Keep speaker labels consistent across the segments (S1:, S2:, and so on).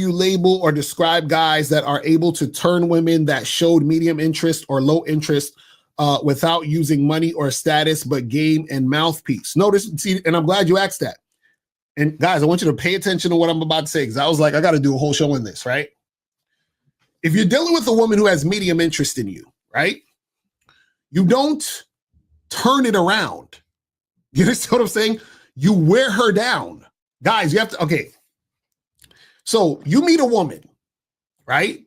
S1: you label or describe guys that are able to turn women that showed medium interest or low interest without using money or status, but game and mouthpiece? Notice, see, and I'm glad you asked that. And guys, I want you to pay attention to what I'm about to say, because I was like, I got to do a whole show on this, right? If you're dealing with a woman who has medium interest in you, right? You don't turn it around. You understand what I'm saying? You wear her down. Guys, you have to, okay. So you meet a woman, right?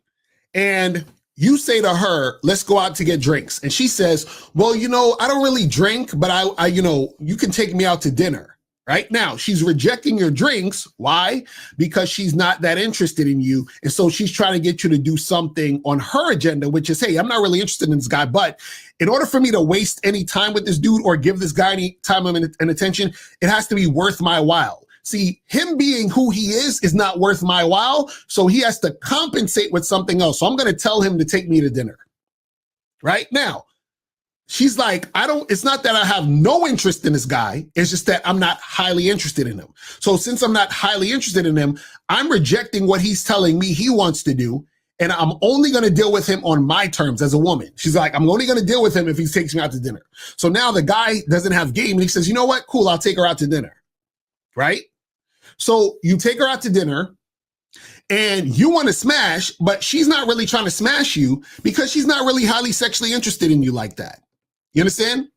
S1: And you say to her, let's go out to get drinks. And she says, well, you know, I don't really drink, but I you know, you can take me out to dinner. Right now, she's rejecting your drinks. Why? Because she's not that interested in you. And so she's trying to get you to do something on her agenda, which is, hey, I'm not really interested in this guy, but in order for me to waste any time with this dude or give this guy any time and attention, it has to be worth my while. See, him being who he is not worth my while. So he has to compensate with something else. So I'm going to tell him to take me to dinner. Right now, she's like, it's not that I have no interest in this guy. It's just that I'm not highly interested in him. So since I'm not highly interested in him, I'm rejecting what he's telling me he wants to do. And I'm only going to deal with him on my terms as a woman. She's like, I'm only going to deal with him if he takes me out to dinner. So now the guy doesn't have game and he says, you know what? Cool. I'll take her out to dinner. Right? So you take her out to dinner and you want to smash, but she's not really trying to smash you because she's not really highly sexually interested in you like that. You understand?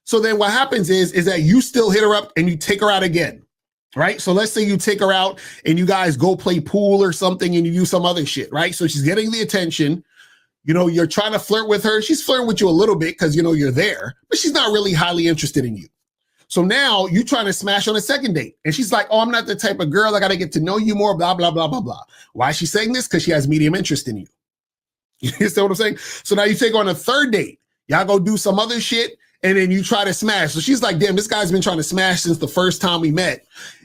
S1: So then what happens is that you still hit her up and you take her out again, right? So let's say you take her out and you guys go play pool or something and you do some other shit, right? So she's getting the attention. You know, you're trying to flirt with her. She's flirting with you a little bit because, you know, you're there, but she's not really highly interested in you. So now you're trying to smash on a second date. And she's like, oh, I'm not the type of girl. I got to get to know you more, blah, blah, blah, blah, blah. Why is she saying this? Because she has medium interest in you. You understand what I'm saying? So now you take her on a third date. Y'all go do some other shit, and then you try to smash. So she's like, damn, this guy's been trying to smash since the first time we met.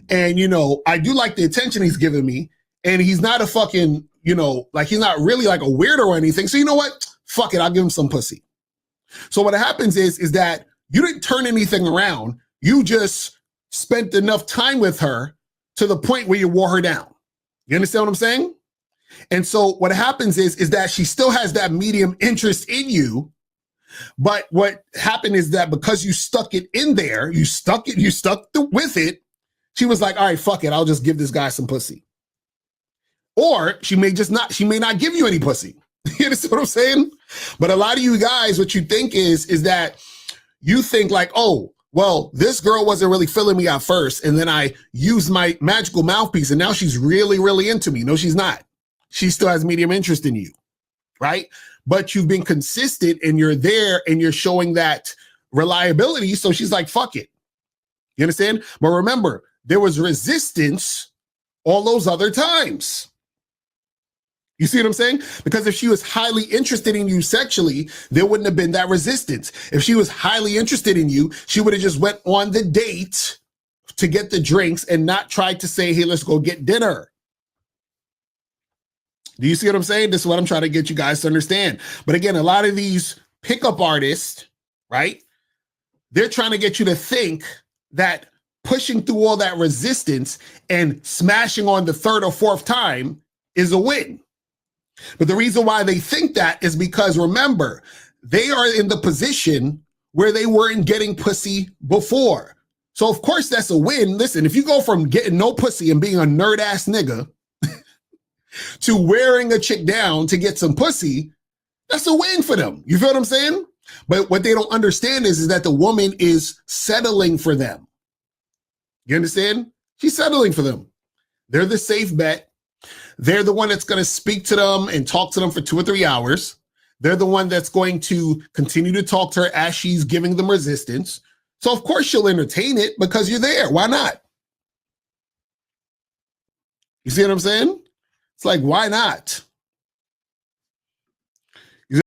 S1: And, you know, I do like the attention he's giving me. And he's not a fucking, you know, like he's not really like a weirdo or anything. So you know what? Fuck it. I'll give him some pussy. So what happens is that you didn't turn anything around. You just spent enough time with her to the point where you wore her down. You understand what I'm saying? And so what happens is that she still has that medium interest in you. But what happened is that because you stuck it in there, you stuck with it, she was like, all right, fuck it. I'll just give this guy some pussy. Or she may not give you any pussy. You understand what I'm saying? But a lot of you guys, what you think is that you think like, oh, well, this girl wasn't really feeling me at first. And then I used my magical mouthpiece and now she's really, really into me. No, she's not. She still has medium interest in you, right? But you've been consistent and you're there and you're showing that reliability. So she's like, fuck it. You understand? But remember, there was resistance all those other times. You see what I'm saying? Because if she was highly interested in you sexually, there wouldn't have been that resistance. If she was highly interested in you, she would have just went on the date to get the drinks and not tried to say, hey, let's go get dinner. Do you see what I'm saying? This is what I'm trying to get you guys to understand. But again, a lot of these pickup artists, right? They're trying to get you to think that pushing through all that resistance and smashing on the third or fourth time is a win. But the reason why they think that is because, remember, they are in the position where they weren't getting pussy before. So, of course, that's a win. Listen, if you go from getting no pussy and being a nerd-ass nigga to wearing a chick down to get some pussy, that's a win for them. You feel what I'm saying? But what they don't understand is that the woman is settling for them. You understand? She's settling for them. They're the safe bet. They're the one that's going to speak to them and talk to them for 2 or 3 hours. They're the one that's going to continue to talk to her as she's giving them resistance. So, of course, she'll entertain it because you're there. Why not? You see what I'm saying? It's like, why not?